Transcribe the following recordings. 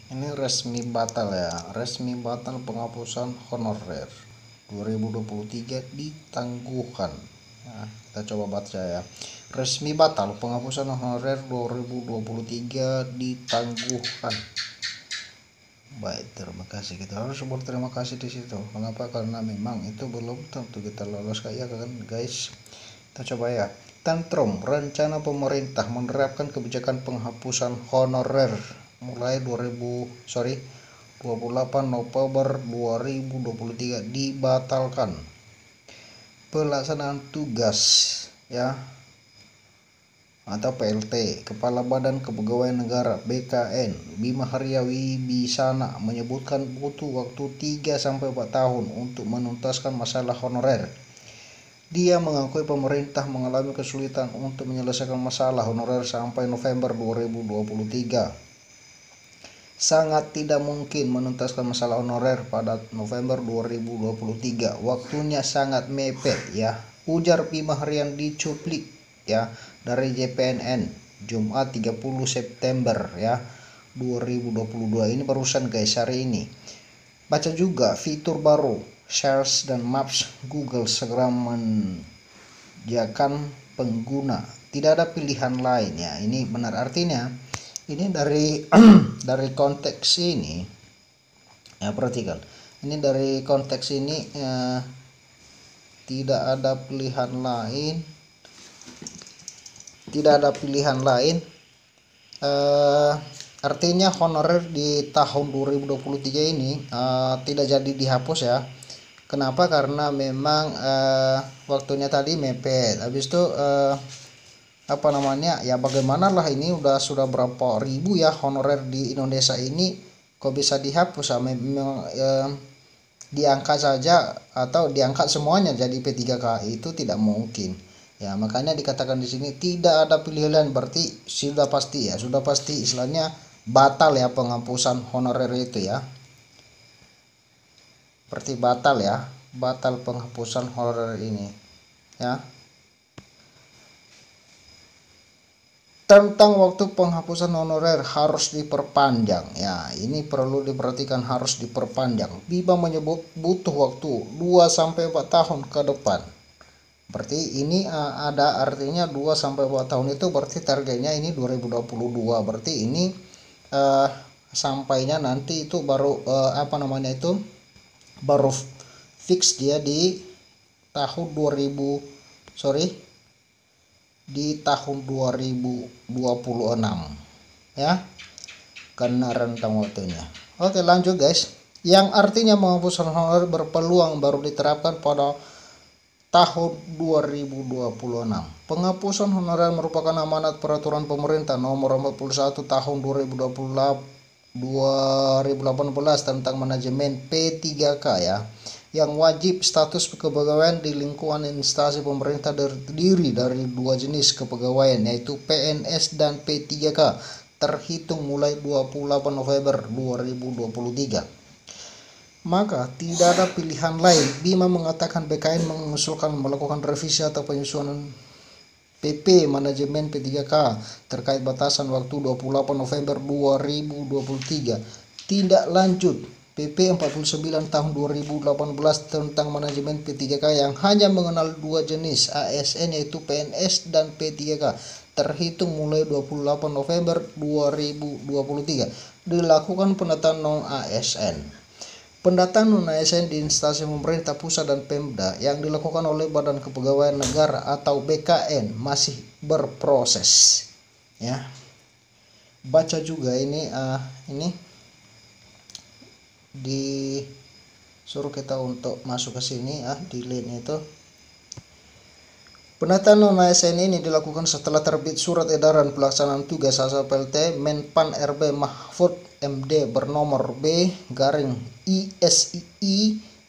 Ini resmi batal ya, resmi batal penghapusan honorer 2023 ditangguhkan. Nah, kita coba baca ya. Resmi batal penghapusan honorer 2023 ditangguhkan. Baik, terima kasih. Kita harus berterima kasih di situ. Kenapa? Karena memang itu belum tentu kita lolos kayak kan, guys. Kita coba ya. Tantrum, rencana pemerintah menerapkan kebijakan penghapusan honorer mulai 28 November 2023 dibatalkan. Pelaksanaan tugas ya atau PLT Kepala Badan Kepegawaian Negara BKN Bima Arya Wibisana menyebutkan butuh waktu 3-4 tahun untuk menuntaskan masalah honorer. Dia mengakui pemerintah mengalami kesulitan untuk menyelesaikan masalah honorer sampai November 2023. Sangat tidak mungkin menuntaskan masalah honorer pada November 2023. Waktunya sangat mepet ya, ujar Bima Arya dicuplik ya dari JPNN Jumat 30 September ya 2022. Ini barusan guys, hari ini. Baca juga fitur baru Shares dan Maps Google segera menjakan pengguna. Tidak ada pilihan lain ya. Ini benar, artinya ini dari dari konteks ini ya, perhatikan. Ini dari konteks ini tidak ada pilihan lain. Tidak ada pilihan lain. Artinya honorer di tahun 2023 ini tidak jadi dihapus ya. Kenapa? Karena memang waktunya tadi mepet. Habis itu apa namanya ya, bagaimanalah ini sudah berapa ribu ya honorer di Indonesia ini, kok bisa dihapus? Memang diangkat saja atau diangkat semuanya jadi P3K itu tidak mungkin. Ya, makanya dikatakan di sini tidak ada pilihan, berarti sudah pasti ya, sudah pasti istilahnya batal ya penghapusan honorer itu ya. Berarti batal ya, batal penghapusan honorer ini ya. Tentang waktu penghapusan honorer harus diperpanjang ya, ini perlu diperhatikan, harus diperpanjang. Bima menyebut butuh waktu 2-4 tahun ke depan. Berarti ini ada artinya 2-4 tahun itu berarti targetnya ini 2022. Berarti ini sampainya nanti itu baru apa namanya itu baru fix dia di tahun 2026 ya, karena rentang waktunya. Oke, lanjut guys. Yang artinya penghapusan honorer berpeluang baru diterapkan pada tahun 2026. Penghapusan honorer merupakan amanat peraturan pemerintah nomor 41 tahun 2018 tentang manajemen P3K ya, yang wajib status kepegawaian di lingkungan instansi pemerintah terdiri dari 2 jenis kepegawaian, yaitu PNS dan P3K, terhitung mulai 28 November 2023. Maka tidak ada pilihan lain. Bima mengatakan BKN mengusulkan melakukan revisi atau penyusunan PP manajemen P3K terkait batasan waktu 28 November 2023. Tindak lanjut PP 49 tahun 2018 tentang manajemen P3K yang hanya mengenal 2 jenis ASN, yaitu PNS dan P3K, terhitung mulai 28 November 2023 dilakukan pendataan non-ASN. Pendataan non-ASN di instansi pemerintah pusat dan Pemda yang dilakukan oleh Badan Kepegawaian Negara atau BKN masih berproses ya. Baca juga ini disuruh kita untuk masuk ke sini di link itu. Pendataan non-ASN ini dilakukan setelah terbit surat edaran pelaksanaan tugas asal PLT Menpan RB Mahfud MD bernomor B/ISII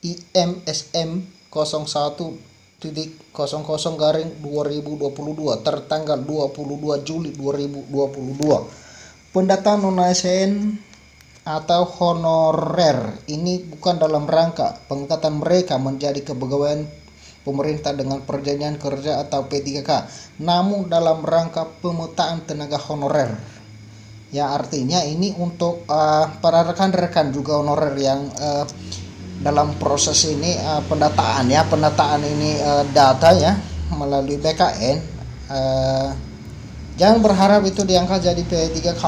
IMSM 01.00/2022 tertanggal 22 Juli 2022. Pendataan non-ASN atau honorer ini bukan dalam rangka pengangkatan mereka menjadi kepegawaian pemerintah dengan perjanjian kerja atau P3K, namun dalam rangka pemetaan tenaga honorer. Ya, artinya ini untuk para rekan-rekan juga honorer yang dalam proses ini pendataan ya, penataan ini data ya melalui BKN. Jangan berharap itu diangkat jadi P3K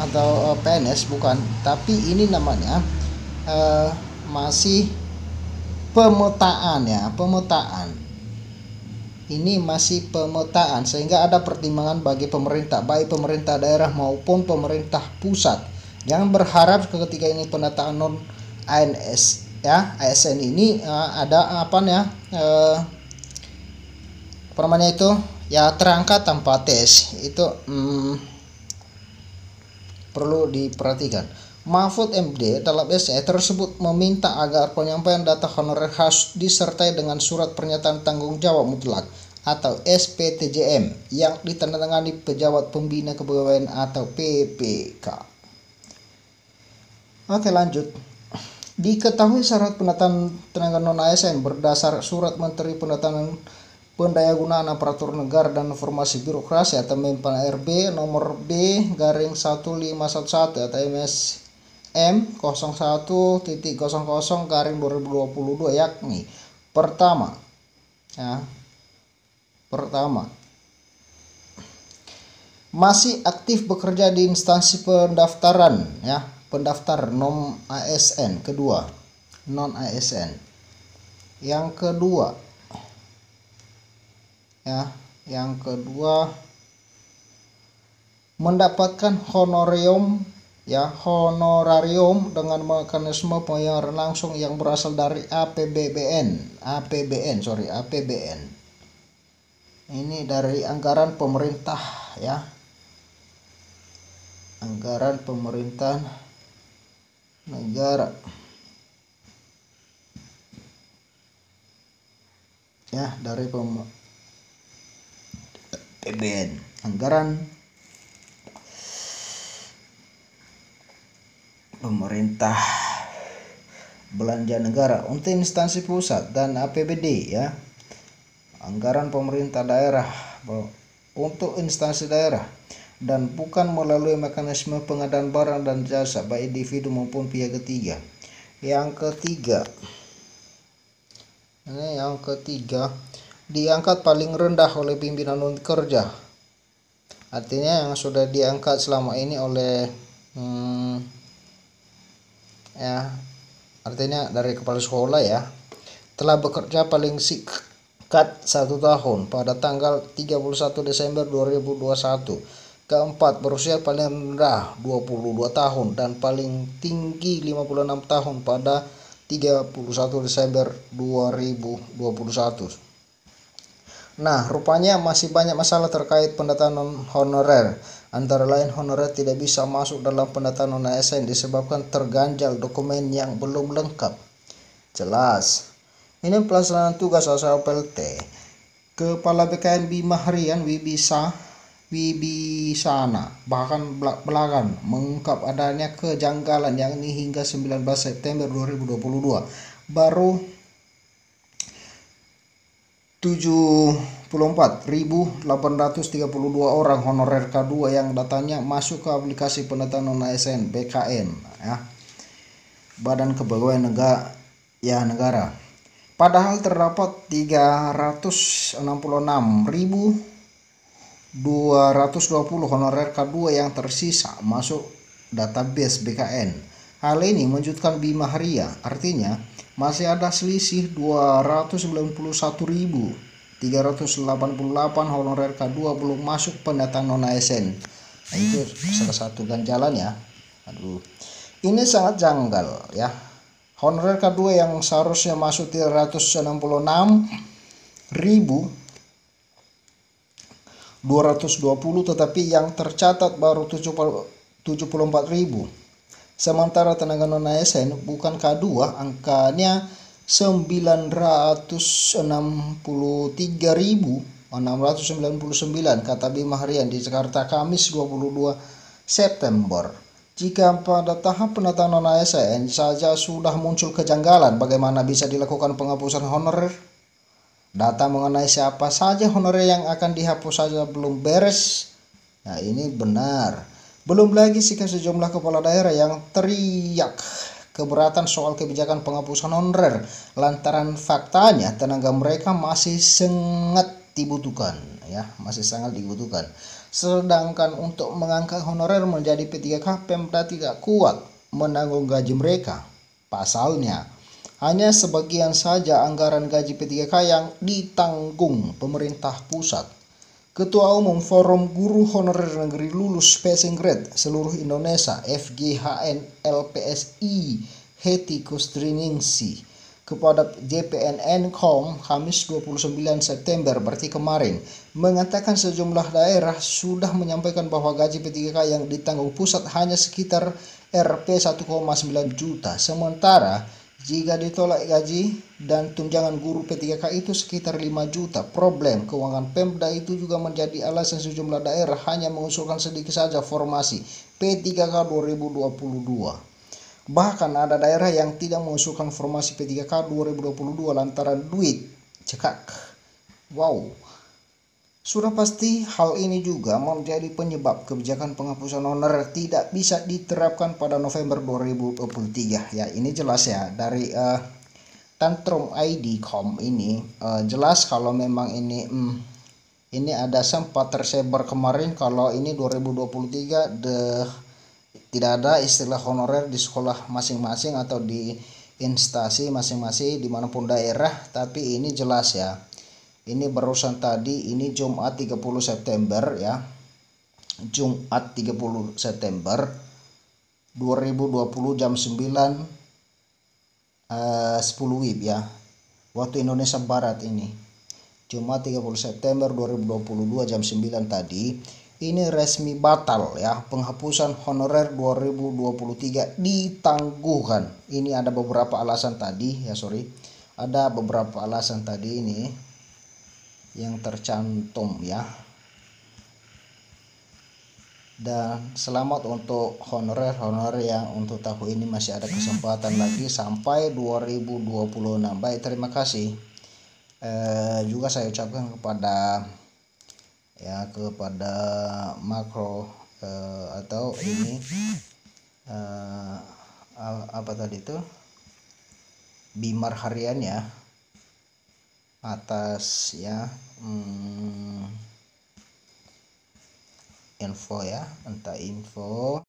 atau PNS, bukan, tapi ini namanya masih pemetaan ya, pemetaan. Ini masih pemetaan, sehingga ada pertimbangan bagi pemerintah, baik pemerintah daerah maupun pemerintah pusat. Jangan berharap ketika ini penataan non ANS ya, ASN ini ada apa ya, apa namanya itu ya, terangkat tanpa tes. Itu perlu diperhatikan. Mahfud MD dalam essay tersebut meminta agar penyampaian data honorer harus disertai dengan surat pernyataan tanggung jawab mutlak atau SPTJM yang ditandatangani pejabat pembina kepegawaian atau PPK. Oke, lanjut. Diketahui syarat penataan tenaga non ASN berdasar surat Menteri Pendayagunaan Aparatur Negara dan Informasi Birokrasi atau Menpan RB nomor B/1511 atau MSM 01.00/2022, yakni pertama masih aktif bekerja di instansi pendaftaran ya, pendaftar non ASN. Kedua, non ASN. Yang kedua mendapatkan honorarium dengan mekanisme pembayaran langsung yang berasal dari APBN. Ini dari anggaran pemerintah ya. Anggaran pemerintah negara. Ya, dari APBN, anggaran pemerintah belanja negara. Untuk instansi pusat dan APBD ya, anggaran pemerintah daerah untuk instansi daerah, dan bukan melalui mekanisme pengadaan barang dan jasa baik individu maupun pihak ketiga. Yang ketiga diangkat paling rendah oleh pimpinan unit kerja. Artinya yang sudah diangkat selama ini oleh artinya dari kepala sekolah ya, telah bekerja paling singkat 1 tahun pada tanggal 31 Desember 2021. Keempat, berusia paling rendah 22 tahun dan paling tinggi 56 tahun pada 31 Desember 2021. Nah, rupanya masih banyak masalah terkait pendataan non honorer. Antara lain, honorer tidak bisa masuk dalam pendataan non ASN disebabkan terganjal dokumen yang belum lengkap. Jelas. Ini pelaksanaan tugas asal PLT. Kepala BKN Bima Harian Wibisana bahkan belakangan mengungkap adanya kejanggalan, yakni hingga 19 September 2022 baru 74.832 orang honorer K2 yang datanya masuk ke aplikasi pendataan non ASN BKN ya, Badan Kepegawaian Negara. Padahal terdapat 366.220 honorer K2 yang tersisa masuk database BKN. Hal ini mengejutkan Bima Haria, artinya masih ada selisih 291.388 honorer K2 belum masuk pendataan non ASN. Nah, itu salah satu ganjalan ya. Ini sangat janggal ya. Honorer K2 yang seharusnya masuk 366.220 tetapi yang tercatat baru 74.000. Sementara tenaga non ASN bukan K2 angkanya 963.699, kata Bima Harian di Jakarta Kamis 22 September. Jika pada tahap pendataan non ASN saja sudah muncul kejanggalan, bagaimana bisa dilakukan penghapusan honorer? Data mengenai siapa saja honorer yang akan dihapus saja belum beres. Nah, ini benar. Belum lagi sikap sejumlah kepala daerah yang teriak keberatan soal kebijakan penghapusan honorer lantaran faktanya tenaga mereka masih sangat dibutuhkan. Sedangkan untuk mengangkat honorer menjadi P3K, Pemda tidak kuat menanggung gaji mereka. Pasalnya, hanya sebagian saja anggaran gaji P3K yang ditanggung pemerintah pusat. Ketua Umum Forum Guru Honorer Negeri Lulus Passing Grade Seluruh Indonesia FGHN LPSI Heti Kustriningsih kepada JPNN.com Kamis 29 September berarti kemarin mengatakan sejumlah daerah sudah menyampaikan bahwa gaji P3K yang ditanggung pusat hanya sekitar Rp 1,9 juta, sementara jika ditolak gaji dan tunjangan guru P3K itu sekitar 5 juta. Problem keuangan Pemda itu juga menjadi alasan sejumlah daerah hanya mengusulkan sedikit saja formasi P3K 2022. Bahkan ada daerah yang tidak mengusulkan formasi P3K 2022 lantaran duit cekak. Wow. Sudah pasti hal ini juga menjadi penyebab kebijakan penghapusan honorer tidak bisa diterapkan pada November 2023. Ya, ini jelas ya dari Tantrum.id.com ini jelas kalau memang ini ada sempat tersebar kemarin kalau ini 2023 tidak ada istilah honorer di sekolah masing-masing atau di instansi masing-masing dimanapun daerah, tapi ini jelas ya. Ini barusan tadi, ini Jumat 30 September ya. Jumat 30 September 2020 jam 9 10 WIB ya. Waktu Indonesia Barat ini. Jumat 30 September 2022 jam 9 tadi. Ini resmi batal ya. Penghapusan honorer 2023 ditangguhkan. Ini ada beberapa alasan tadi ya, Ada beberapa alasan tadi ini yang tercantum ya. Dan selamat untuk honorer yang untuk tahun ini masih ada kesempatan lagi sampai 2026. Baik, terima kasih. Juga saya ucapkan kepada makro atau ini apa tadi itu Bimar Harian ya, atas ya info ya, entah info